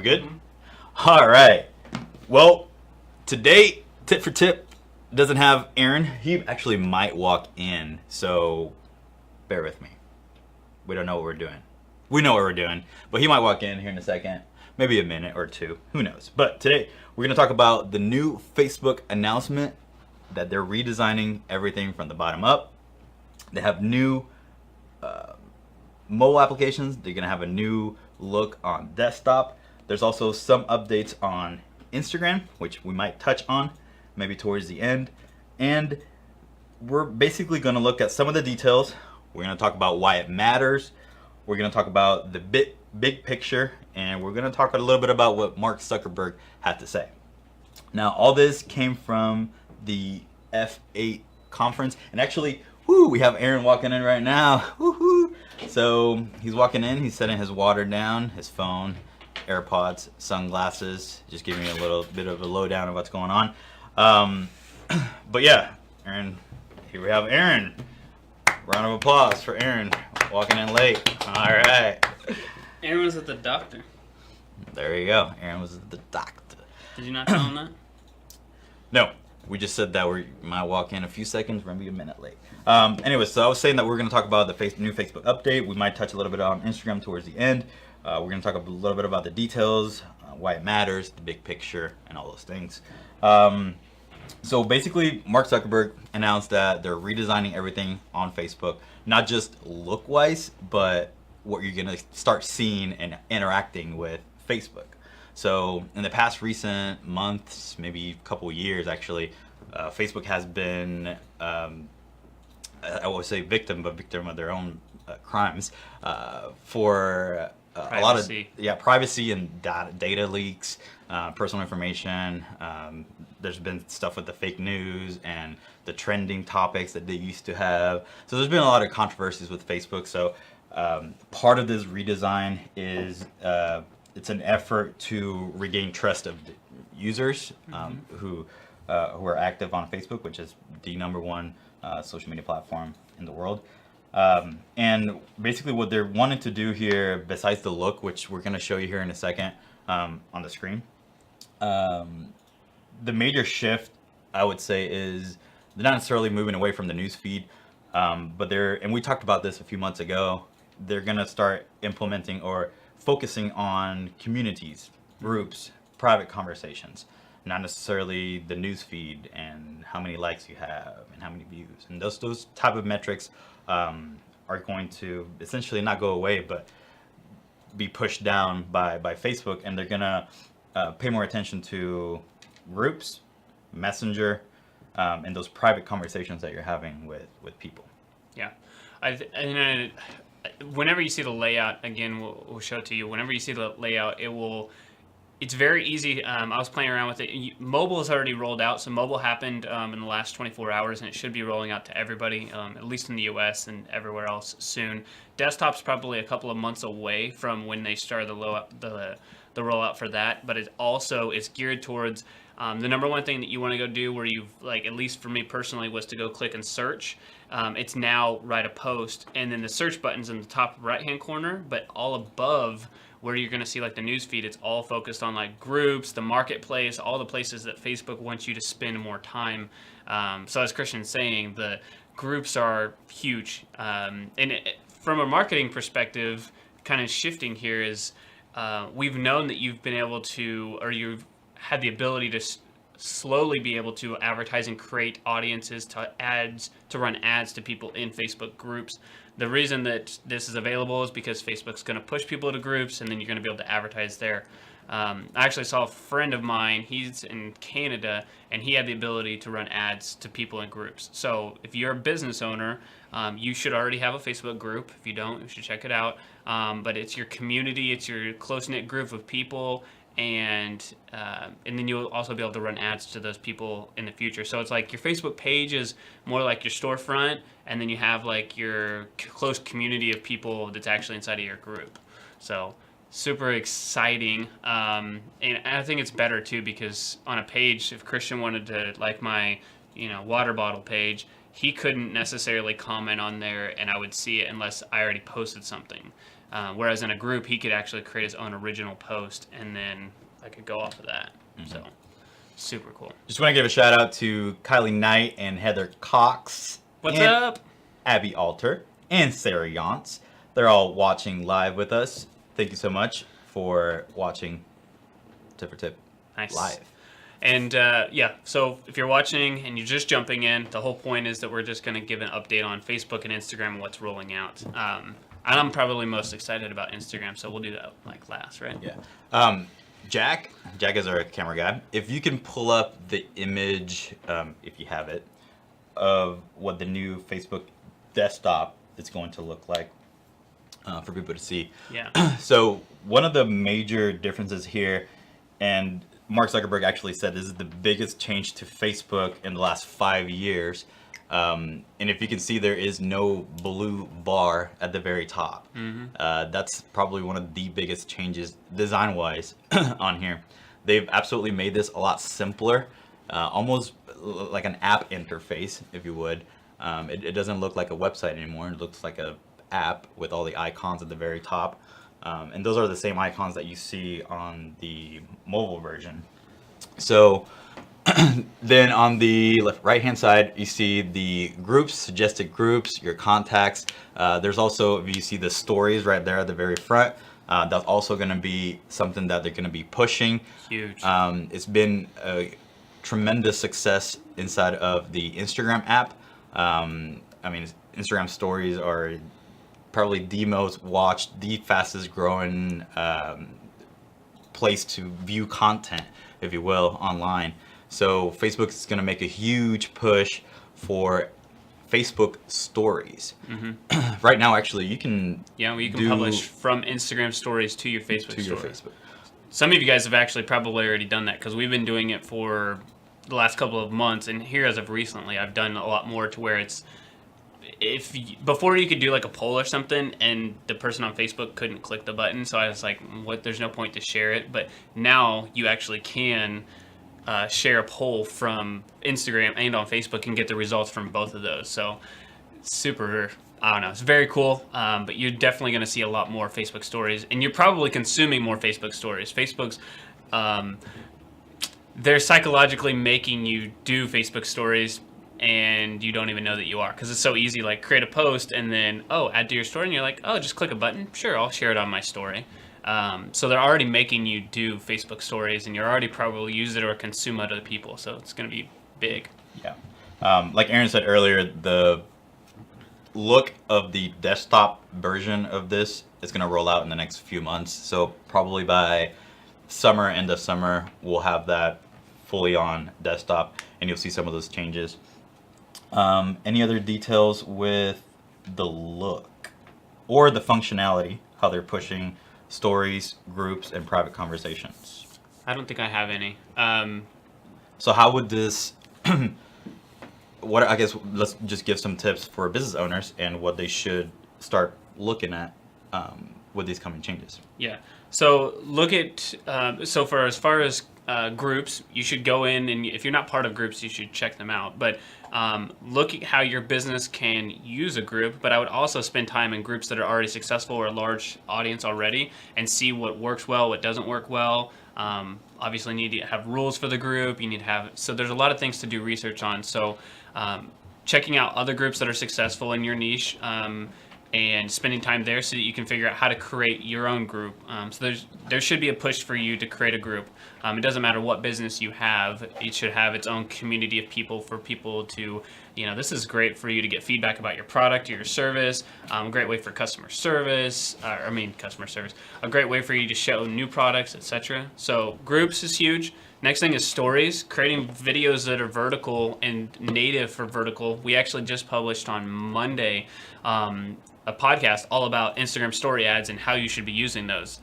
good? All right. Well, today, tip for tip doesn't have Aaron. He actually might walk in, so bear with me. We don't know what we're doing. We know what we're doing, but he might walk in here in a second, maybe a minute or two. Who knows? But today, we're going to talk about the new Facebook announcement that they're redesigning everything from the bottom up. They have new mobile applications. They're going to have a new look on desktop. There's also some updates on Instagram, which we might touch on maybe towards the end. And we're basically going to look at some of the details. We're going to talk about why it matters. We're going to talk about the big picture. And we're going to talk a little bit about what Mark Zuckerberg had to say. Now, all this came from the F8 conference. And actually, we have Aaron walking in right now. Woo-hoo. So he's walking in. He's setting his water down, his phone, AirPods, sunglasses. Just giving you a little bit of a lowdown of what's going on. But yeah, Aaron, here we have Aaron. Round of applause for Aaron walking in late. All right. Aaron was at the doctor. There you go. Aaron was at the doctor. Did you not tell him that? No. We just said that we might walk in a few seconds, maybe a minute late. Anyway, so I was saying that we're going to talk about the new Facebook update. We might touch a little bit on Instagram towards the end. We're going to talk a little bit about the details, why it matters, the big picture, and all those things. So basically, Mark Zuckerberg announced that they're redesigning everything on Facebook, not just look-wise, but what you're going to start seeing and interacting with Facebook. So in the past recent months, maybe a couple years actually, Facebook has been, I would say victim of their own crimes for a lot of privacy and data leaks, personal information. There's been stuff with the fake news and the trending topics that they used to have. So there's been a lot of controversies with Facebook. So part of this redesign is it's an effort to regain trust of users who are active on Facebook, which is the #1 social media platform in the world. And basically what they're wanting to do here, besides the look, which we're going to show you here in a second on the screen, the major shift, I would say, is they're not necessarily moving away from the news feed, but and we talked about this a few months ago, they're going to start implementing or focusing on communities, groups, private conversations, not necessarily the news feed and how many likes you have and how many views. And those type of metrics are going to essentially not go away, but be pushed down by Facebook, and they're going to pay more attention to groups, Messenger, and those private conversations that you're having with people. Yeah. Whenever you see the layout, again, we'll show it to you. Whenever you see the layout, it's very easy. I was playing around with it. Mobile is already rolled out, so mobile happened in the last 24 hours, and it should be rolling out to everybody, at least in the US and everywhere else soon. Desktop's probably a couple of months away from when they start the rollout for that, but it also is geared towards the #1 thing that you want to go do, where you've, like, at least for me personally, was to go click and search. It's now write a post, and then the search button's in the top right-hand corner, but all above where you're going to see like the news feed, it's all focused on like groups, the marketplace, all the places that Facebook wants you to spend more time. So as Christian's saying, the groups are huge. From a marketing perspective, kind of shifting here is we've known that you've been able to, or you've had the ability to slowly be able to advertise and create audiences to run ads to people in Facebook groups. The reason that this is available is because Facebook's going to push people to groups, and then you're going to be able to advertise there. I actually saw a friend of mine, he's in Canada, and he had the ability to run ads to people in groups. So if you're a business owner, you should already have a Facebook group. If you don't, you should check it out. But it's your community, it's your close-knit group of people, and then you'll also be able to run ads to those people in the future. So it's like your Facebook page is more like your storefront, and then you have like your close community of people that's actually inside of your group. So super exciting, and I think it's better too, because on a page, if Christian wanted to like my water bottle page, he couldn't necessarily comment on there and I would see it unless I already posted something. Whereas in a group, he could actually create his own original post, and then I could go off of that. So super cool. Just want to give a shout out to Kylie Knight and Heather Cox. What's and up? Abby Alter and Sarah Yance. They're all watching live with us. Thank you so much for watching Tip for Tip Nice. live. And so if you're watching and you're just jumping in, the whole point is that we're just going to give an update on Facebook and Instagram and what's rolling out. And I'm probably most excited about Instagram, so we'll do that like last, right? Yeah. Jack is our camera guy. If you can pull up the image, if you have it, of what the new Facebook desktop is going to look like for people to see. Yeah. So one of the major differences here, and Mark Zuckerberg actually said this is the biggest change to Facebook in the last 5 years. And if you can see, there is no blue bar at the very top. That's probably one of the biggest changes design-wise on here. They've absolutely made this a lot simpler, almost like an app interface, if you would. It doesn't look like a website anymore. It looks like a app with all the icons at the very top. And those are the same icons that you see on the mobile version. So then on the right hand side, you see the groups, suggested groups, your contacts. There's also, if you see the stories right there at the very front, that's also going to be something that they're going to be pushing. Huge. It's been a tremendous success inside of the Instagram app. I mean, Instagram stories are probably the most watched, the fastest growing place to view content, if you will, online. So Facebook is going to make a huge push for Facebook stories. Right now, actually, you can publish from Instagram stories to your Facebook to story. your Facebook. Some of you guys have actually probably already done that because we've been doing it for the last couple of months, and here as of recently, I've done a lot more to where it's before you could do like a poll or something and the person on Facebook couldn't click the button, so I was like, what, there's no point to share it. But now you actually can share a poll from Instagram and on Facebook and get the results from both of those. So super, I don't know, it's very cool. But you're definitely going to see a lot more Facebook stories, and you're probably consuming more Facebook stories. Facebook's they're psychologically making you do Facebook stories and you don't even know that you are, because it's so easy. Like, create a post and then add to your story, and you're like, just click a button, sure, I'll share it on my story. So they're already making you do Facebook stories, and you're already probably use it or consume other people, so it's going to be big. Yeah. Like Aaron said earlier, the look of the desktop version of this is going to roll out in the next few months. So probably by end of summer, we'll have that fully on desktop, and you'll see some of those changes. Any other details with the look or the functionality, how they're pushing stories, groups, and private conversations? I don't think I have any. So how would this, I guess let's just give some tips for business owners and what they should start looking at with these coming changes. Yeah. So look at, for as far as groups, you should go in, and if you're not part of groups, you should check them out. But look at how your business can use a group. But I would also spend time in groups that are already successful or a large audience already, and see what works well, what doesn't work well. Obviously, you need to have rules for the group. You need to have, so there's a lot of things to do research on. So checking out other groups that are successful in your niche, and spending time there so that you can figure out how to create your own group. So there should be a push for you to create a group. It doesn't matter what business you have, it should have its own community of people for people to, this is great for you to get feedback about your product or your service, a great way for customer service, a great way for you to show new products, etc. So groups is huge. Next thing is stories, creating videos that are vertical and native for vertical. We actually just published on Monday a podcast all about Instagram story ads and how you should be using those.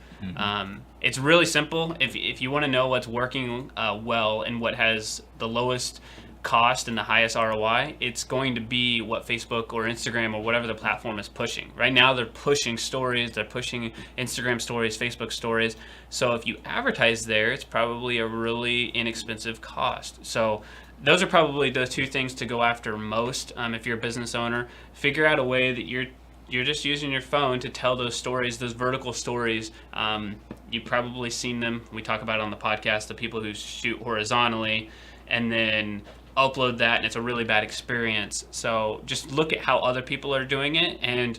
It's really simple. If you want to know what's working well and what has the lowest cost and the highest ROI, it's going to be what Facebook or Instagram or whatever the platform is pushing. Right now they're pushing stories, they're pushing Instagram stories, Facebook stories. So if you advertise there, it's probably a really inexpensive cost. So those are probably the two things to go after most if you're a business owner. Figure out a way that you're you're just using your phone to tell those stories, those vertical stories. You've probably seen them. We talk about it on the podcast, the people who shoot horizontally and then upload that, and it's a really bad experience. So just look at how other people are doing it, and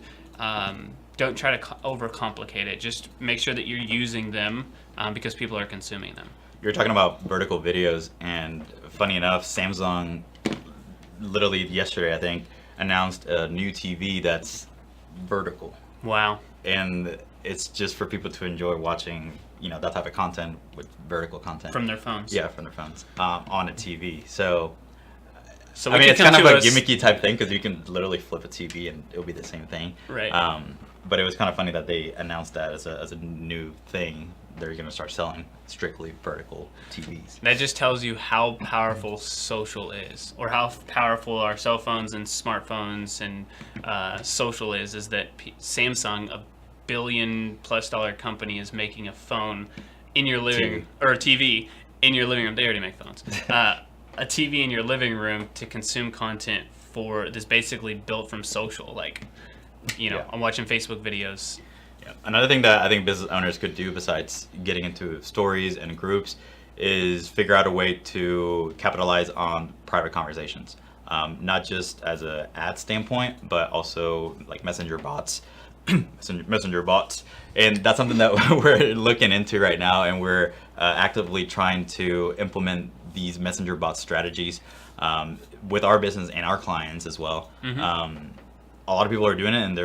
don't try to overcomplicate it. Just make sure that you're using them because people are consuming them. You're talking about vertical videos, and funny enough, Samsung literally yesterday, I think, announced a new TV that's vertical. Wow. And it's just for people to enjoy watching, that type of content with vertical content. From their phones. Yeah, from their phones on a TV. So I mean, it's kind of a gimmicky type thing because you can literally flip a TV and it'll be the same thing. Right. But it was kind of funny that they announced that as a new thing. They're going to start selling strictly vertical TVs. That just tells you how powerful social is, or how powerful our cell phones and smartphones and social is that Samsung, a $1 billion+ company, is making a phone in your living room, or a TV in your living room. They already make phones. A TV in your living room to consume content that's basically built from social. I'm watching Facebook videos. Yeah. Another thing that I think business owners could do besides getting into stories and groups is figure out a way to capitalize on private conversations, not just as an ad standpoint, but also like messenger bots. Messenger bots, and that's something that we're looking into right now, and we're actively trying to implement these messenger bot strategies with our business and our clients as well. Mm-hmm. A lot of people are doing it, and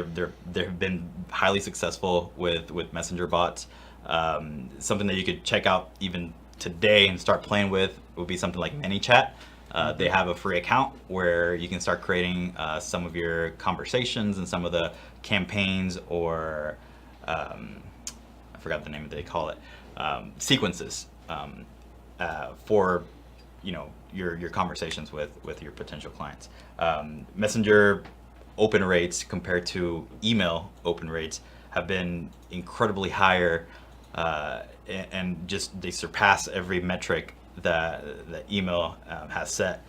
they've been highly successful with messenger bots. Something that you could check out even today and start playing with would be something like ManyChat. They have a free account where you can start creating some of your conversations and some of the campaigns, or I forgot the name that they call it, sequences for your conversations with your potential clients. Messenger open rates compared to email open rates have been incredibly higher, and just they surpass every metric that email has set.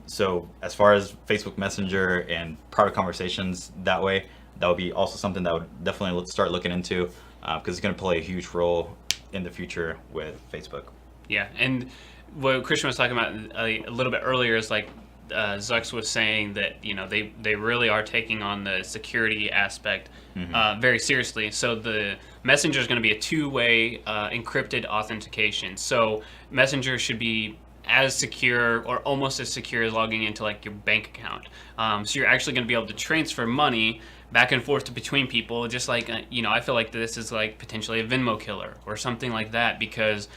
So as far as Facebook Messenger and private conversations that way, that would be also something that would definitely start looking into, because it's going to play a huge role in the future with Facebook. Yeah, and what Christian was talking about a little bit earlier is Zux was saying that they really are taking on the security aspect very seriously. So the Messenger is going to be a two-way encrypted authentication. So Messenger should be as secure, or almost as secure, as logging into your bank account. So you're actually going to be able to transfer money back and forth between people, just I feel like this is potentially a Venmo killer or something like that, because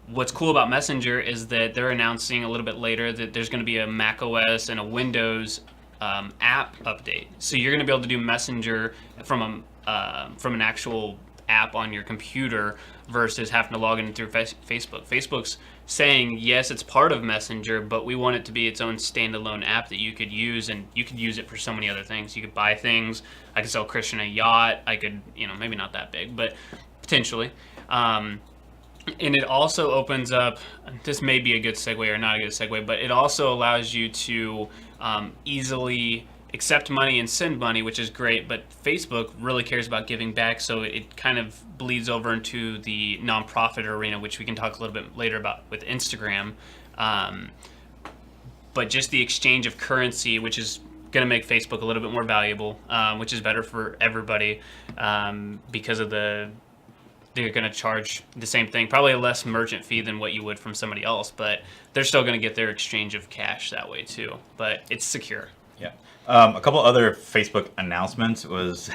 what's cool about Messenger is that they're announcing a little bit later that there's going to be a Mac OS and a Windows app update. So you're going to be able to do Messenger from an actual app on your computer versus having to log in through Facebook. Facebook's saying, yes, it's part of Messenger, but we want it to be its own standalone app that you could use, and you could use it for so many other things. You could buy things. I could sell Christian a yacht. I could, maybe not that big, but potentially. And it also opens up, this may be a good segue or not a good segue, but it also allows you to easily accept money and send money, which is great, but Facebook really cares about giving back, so it kind of bleeds over into the nonprofit arena, which we can talk a little bit later about with Instagram. But just the exchange of currency, which is going to make Facebook a little bit more valuable, which is better for everybody, because of they're going to charge the same thing, probably a less merchant fee than what you would from somebody else, but they're still going to get their exchange of cash that way too. But it's secure. Yeah. A couple other Facebook announcements was,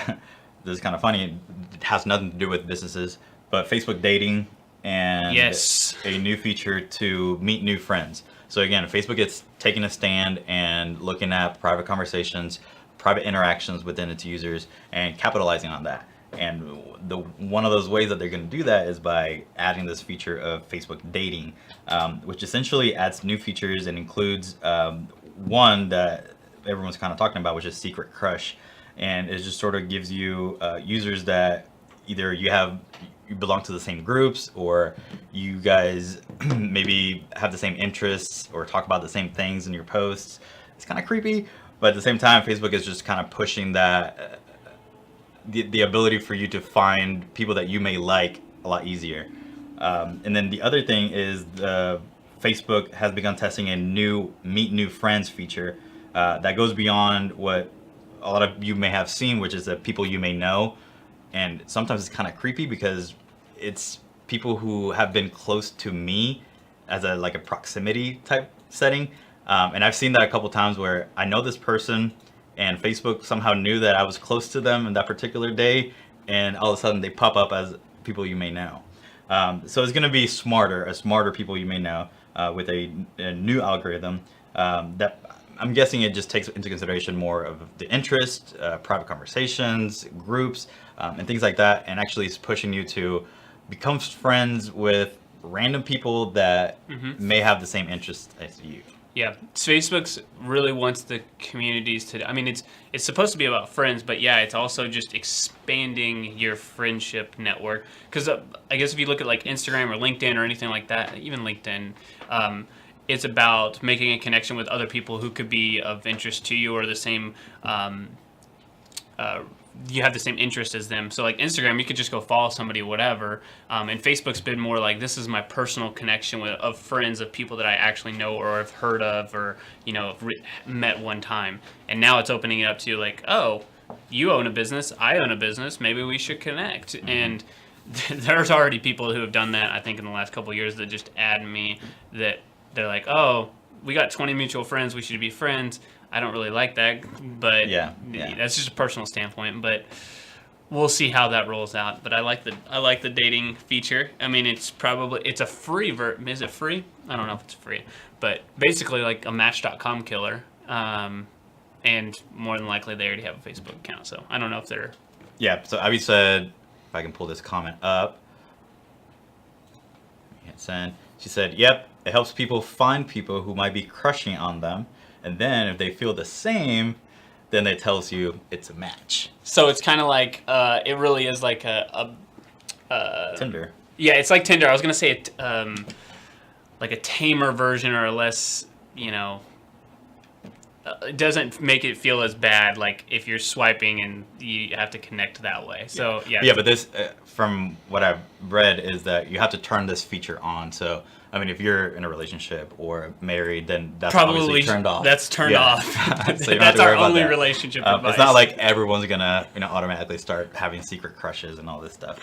this is kind of funny, it has nothing to do with businesses, but Facebook dating and yes, a new feature to meet new friends. So again, Facebook is taking a stand and looking at private conversations, private interactions within its users, and capitalizing on that. And one of those ways that they're going to do that is by adding this feature of Facebook dating, which essentially adds new features and includes one that everyone's kind of talking about, which is Secret Crush. And it just sort of gives you users that either you belong to the same groups, or you guys maybe have the same interests or talk about the same things in your posts. It's kind of creepy, but at the same time, Facebook is just kind of pushing that the ability for you to find people that you may like a lot easier. And then the other thing is Facebook has begun testing a new meet new friends feature that goes beyond what a lot of you may have seen, which is the people you may know. And sometimes it's kind of creepy because it's people who have been close to me as a like a proximity type setting. And I've seen that a couple times where I know this person and Facebook somehow knew that I was close to them in that particular day, and all of a sudden they pop up as people you may know. So it's going to be smarter people you may know with a new algorithm that I'm guessing it just takes into consideration more of the interest, private conversations, groups, and things like that, and actually is pushing you to become friends with random people that may have the same interests as you. Yeah, Facebook's really wants the communities to. I mean, it's supposed to be about friends, but yeah, it's also just expanding your friendship network. Because I guess if you look at like Instagram or LinkedIn or anything like that, even LinkedIn, it's about making a connection with other people who could be of interest to you or the same. You have the same interest as them. So like Instagram, you could just go follow somebody, whatever. And Facebook's been more like, this is my personal connection of friends, of people that I actually know or have heard of or, met one time. And now it's opening it up to like, oh, you own a business, I own a business, maybe we should connect. And there's already people who have done that, I think, in the last couple of years that just add me that they're like, oh, we got 20 mutual friends, we should be friends. I don't really like that, but that's just a personal standpoint. But we'll see how that rolls out. But I like the dating feature. I mean, it's a free is it free? I don't know if it's free, but basically like a Match.com killer. And more than likely they already have a Facebook account. So I don't know if they're. Yeah. So Abby said, if I can pull this comment up. Hit send. She said, "Yep, it helps people find people who might be crushing on them." And then if they feel the same, then it tells you it's a match. So it's kind of like, it really is like a Tinder. Yeah, it's like Tinder. I was going to say like a tamer version or a less, it doesn't make it feel as bad like if you're swiping and you have to connect that way. So, yeah. Yeah, but this, from what I've read, is that you have to turn this feature on. So, I mean, if you're in a relationship or married, then that's probably obviously turned off. That's turned off. So that's our only relationship advice. It's not like everyone's gonna, automatically start having secret crushes and all this stuff.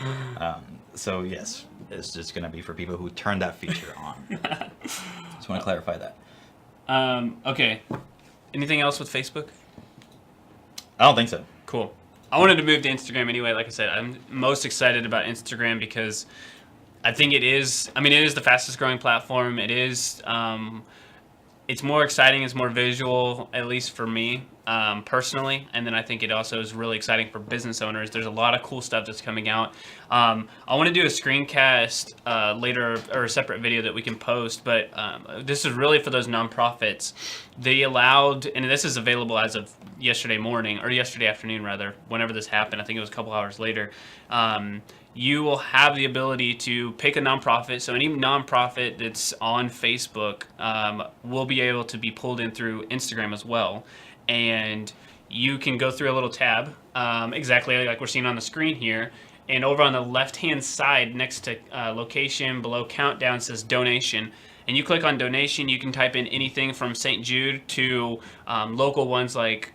So yes, it's just gonna be for people who turn that feature on. Just want to clarify that. Okay. Anything else with Facebook? I don't think so. Cool. I wanted to move to Instagram anyway. Like I said, I'm most excited about Instagram because I think it is the fastest growing platform. It is, it's more exciting, it's more visual, at least for me, personally. And then I think it also is really exciting for business owners. There's a lot of cool stuff that's coming out. I want to do a screencast later, or a separate video that we can post, but this is really for those nonprofits. They allowed, and this is available as of yesterday morning, or yesterday afternoon rather, whenever this happened. I think it was a couple hours later. You will have the ability to pick a nonprofit. So any nonprofit that's on Facebook will be able to be pulled in through Instagram as well. And you can go through a little tab, exactly like we're seeing on the screen here. And over on the left-hand side, next to location, below countdown, says donation. And you click on donation, you can type in anything from St. Jude to local ones like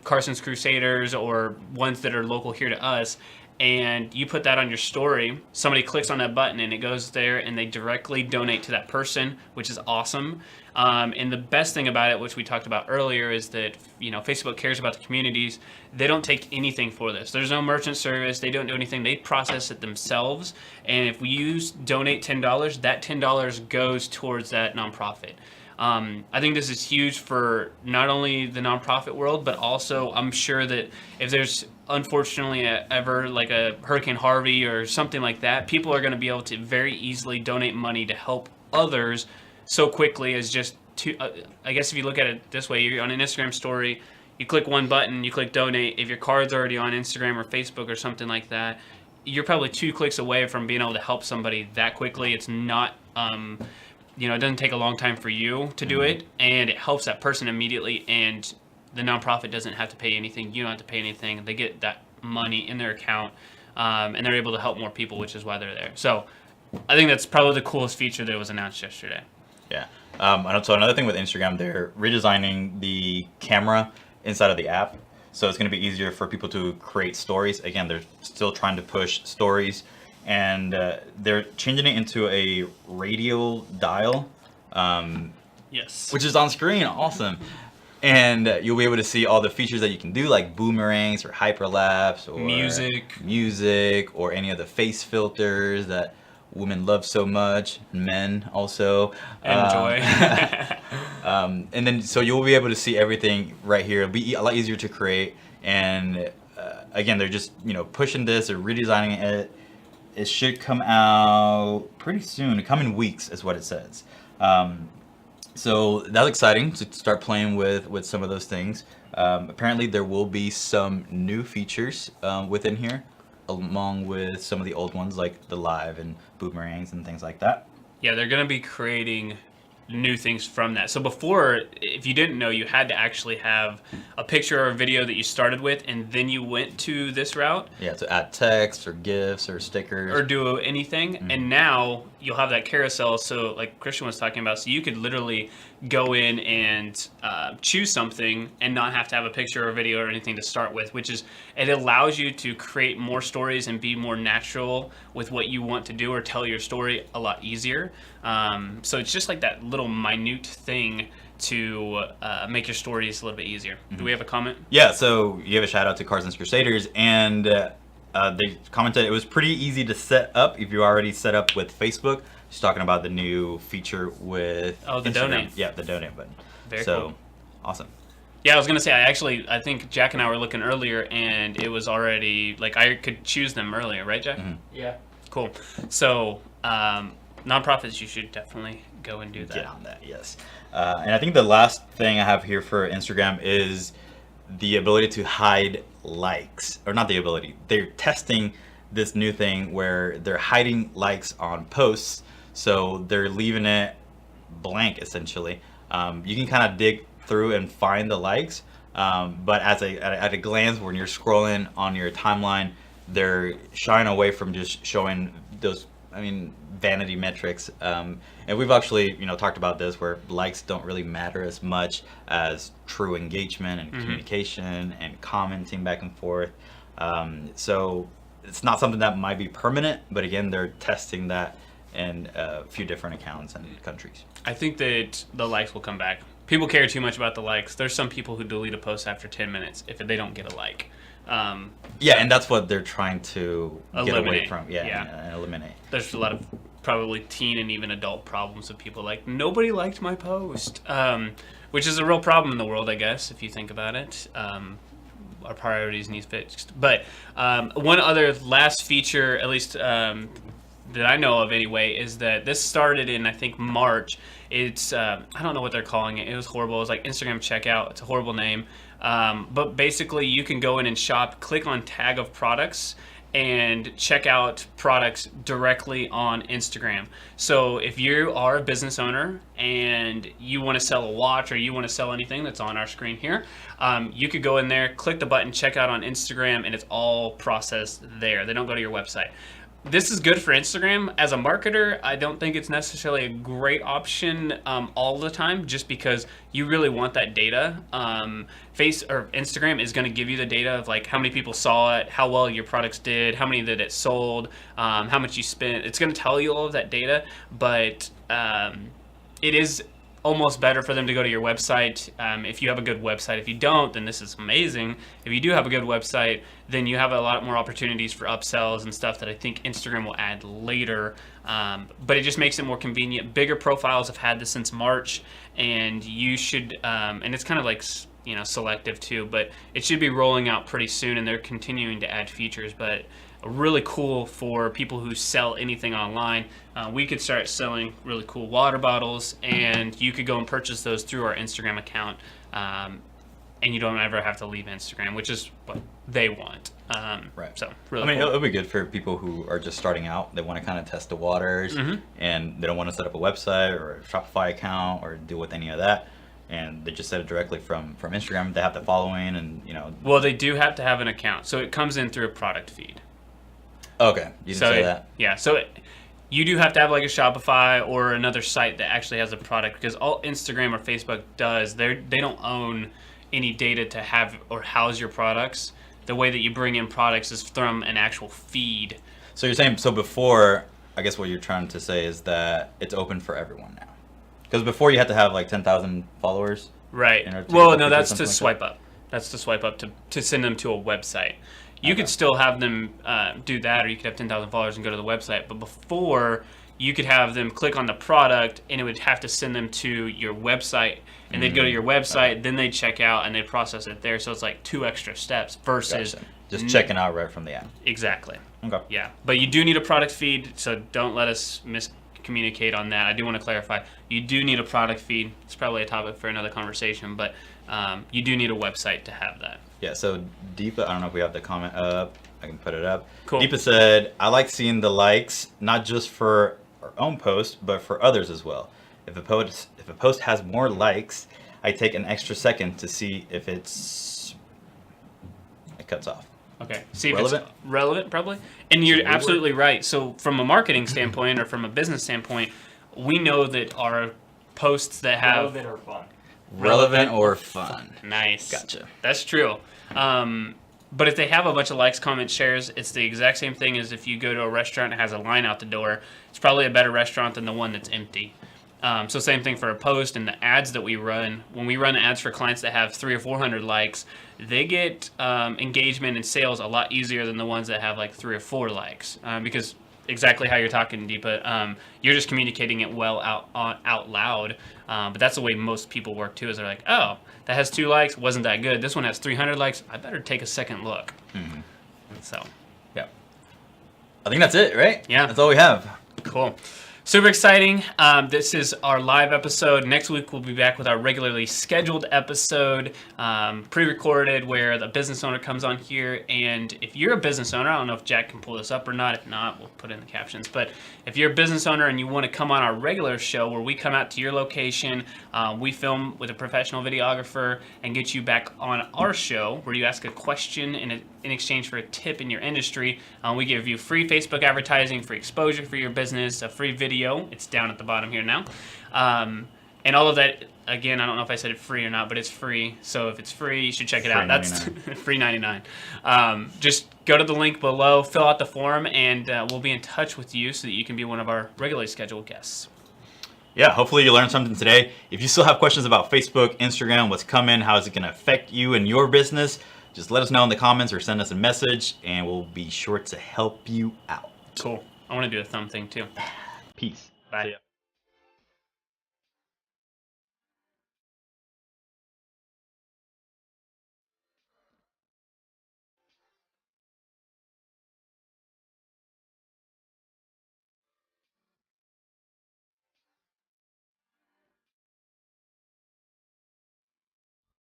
Carson's Crusaders, or ones that are local here to us. And you put that on your story, somebody clicks on that button and it goes there and they directly donate to that person, which is awesome. And the best thing about it, which we talked about earlier, is that Facebook cares about the communities. They don't take anything for this. There's no merchant service. They don't do anything. They process it themselves. And if we donate $10, that $10 goes towards that nonprofit. I think this is huge for not only the nonprofit world, but also I'm sure that if there's unfortunately ever like a Hurricane Harvey or something like that, people are going to be able to very easily donate money to help others so quickly as just I guess if you look at it this way, you're on an Instagram story, you click one button, you click donate. If your card's already on Instagram or Facebook or something like that, you're probably 2 clicks away from being able to help somebody that quickly. It's not it doesn't take a long time for you to do it, and it helps that person immediately, and the nonprofit doesn't have to pay anything. You don't have to pay anything. They get that money in their account, and they're able to help more people, which is why they're there. So I think that's probably the coolest feature that was announced yesterday. Yeah. And so another thing with Instagram, they're redesigning the camera inside of the app. So it's going to be easier for people to create stories. Again, they're still trying to push stories, and they're changing it into a radial dial, Yes. which is on screen. Awesome. And you'll be able to see all the features that you can do, like boomerangs or hyperlapse or music or any of the face filters that women love so much, men also enjoy. And then so you'll be able to see everything right here. It'll be a lot easier to create. And again, they're just pushing this or redesigning it. It should come out pretty soon. Come in weeks is what it says. So that's exciting to start playing with some of those things. Apparently there will be some new features within here, along with some of the old ones like the live and boomerangs and things like that. Yeah, they're going to be creating new things from that. So before, if you didn't know, you had to actually have a picture or a video that you started with, and then you went to this route. Yeah, to add text or GIFs or stickers. Or do anything. Mm-hmm. And now you'll have that carousel. So like Christian was talking about, so you could literally go in and choose something and not have to have a picture or a video or anything to start with, which is, it allows you to create more stories and be more natural with what you want to do or tell your story a lot easier. So it's just like that little minute thing to make your stories a little bit easier. Mm-hmm. Do we have a comment? Yeah, so you give a shout out to Carson's Crusaders, and they commented it was pretty easy to set up if you already set up with Facebook. Just talking about the new feature with the Instagram. donate. Yeah, the donate button. Very cool. Awesome. Yeah, I was gonna say I think Jack and I were looking earlier, and it was already like I could choose them earlier, right, Jack? Mm-hmm. Yeah. Cool. So nonprofits, you should definitely go and do that. Get on that, yes. And I think the last thing I have here for Instagram is the ability to hide likes, or not the ability. They're testing this new thing where they're hiding likes on posts, so they're leaving it blank essentially. You can kind of dig through and find the likes, but at a glance, when you're scrolling on your timeline, they're shying away from just showing those, vanity metrics. And we've actually, talked about this, where likes don't really matter as much as true engagement and communication and commenting back and forth. So it's not something that might be permanent, but again, they're testing that in a few different accounts and countries. I think that the likes will come back. People care too much about the likes. There's some people who delete a post after 10 minutes if they don't get a like. Yeah, and that's what they're trying to get away eliminate. from. And eliminate. There's a lot of probably teen and even adult problems of people like, nobody liked my post, which is a real problem in the world, I guess, if you think about it. Our priorities need fixed. But one other last feature, at least that I know of anyway, is that this started in, I think, March. It's, I don't know what they're calling it. It was horrible. It was like Instagram checkout. It's a horrible name. But basically, you can go in and shop, click on tag of products, and check out products directly on Instagram. So if you are a business owner and you want to sell a watch or you want to sell anything that's on our screen here, you could go in there, click the button, check out on Instagram, and it's all processed there. They don't go to your website. This is good for Instagram. As a marketer, I don't think it's necessarily a great option all the time, just because you really want that data. Instagram is going to give you the data of like how many people saw it, how well your products did, how many that it sold, how much you spent. It's going to tell you all of that data, but it is almost better for them to go to your website if you have a good website. If you don't, then this is amazing. If you do have a good website, then you have a lot more opportunities for upsells and stuff that I think Instagram will add later. But it just makes it more convenient. Bigger profiles have had this since March, and you should, and it's kind of like, selective too, but it should be rolling out pretty soon, and they're continuing to add features. But really cool for people who sell anything online. We could start selling really cool water bottles, and you could go and purchase those through our Instagram account, and you don't ever have to leave Instagram, which is what they want. Right. So really cool. It'll be good for people who are just starting out. They want to kind of test the waters, and they don't want to set up a website or a Shopify account or deal with any of that. and they just set it directly from Instagram. They have the following, and Well, they do have to have an account, so it comes in through a product feed. Okay, you didn't say that. Yeah, so you do have to have like a Shopify or another site that actually has a product, because all Instagram or Facebook does, they don't own any data to have or house your products. The way that you bring in products is from an actual feed. So you're saying, so before, I guess what you're trying to say is that it's open for everyone now. Because before you had to have like 10,000 followers. Right. in order to Well, get no, the that's feature, to something swipe up. That's to swipe up to send them to a website. You Okay. could still have them do that, or you could have 10,000 followers and go to the website. But before, you could have them click on the product, and it would have to send them to your website. And they'd go to your website, then they'd check out, and they'd process it there. So it's like 2 extra steps versus... Gotcha. Just checking out right from the app. Exactly. Okay. Yeah. But you do need a product feed, so don't let us miscommunicate on that. I do want to clarify. You do need a product feed. It's probably a topic for another conversation, but you do need a website to have that. Yeah, so Deepa, I don't know if we have the comment up. I can put it up. Cool. Deepa said, I like seeing the likes, not just for our own post, but for others as well. If a post has more likes, I take an extra second to see if it cuts off. Okay. See if Relevant? it's relevant, probably. And you're absolutely right. So from a marketing standpoint or from a business standpoint, we know that our posts that have... Relevant or fun. Relevant or fun. Nice. Gotcha. That's true. But if they have a bunch of likes, comments, shares, it's the exact same thing as if you go to a restaurant and has a line out the door. It's probably a better restaurant than the one that's empty. So same thing for a post and the ads that we run. When we run ads for clients that have 300 or 400 likes, they get engagement and sales a lot easier than the ones that have like 3 or 4 likes. Because exactly how you're talking, Deepa, you're just communicating it well out loud. But that's the way most people work too. Is they're like, oh, that has 2 likes, wasn't that good. This one has 300 likes. I better take a second look. Mm-hmm. So, Yeah. I think that's it, right? Yeah. That's all we have. cool. Super exciting. This is our live episode. Next week, we'll be back with our regularly scheduled episode, pre-recorded, where the business owner comes on here. And if you're a business owner, I don't know if Jack can pull this up or not. If not, we'll put it in the captions. But if you're a business owner and you want to come on our regular show where we come out to your location, we film with a professional videographer and get you back on our show where you ask a question in exchange for a tip in your industry. We give you free Facebook advertising, free exposure for your business, a free video. It's down at the bottom here now. And all of that, again, I don't know if I said it free or not, but it's free. So if it's free, you should check it out. That's free 99. Just go to the link below, fill out the form, and we'll be in touch with you so that you can be one of our regularly scheduled guests. Yeah, hopefully you learned something today. If you still have questions about Facebook, Instagram, what's coming, how is it going to affect you and your business, just let us know in the comments or send us a message, and we'll be sure to help you out. Cool. I want to do a thumb thing too. Peace. Bye. See ya.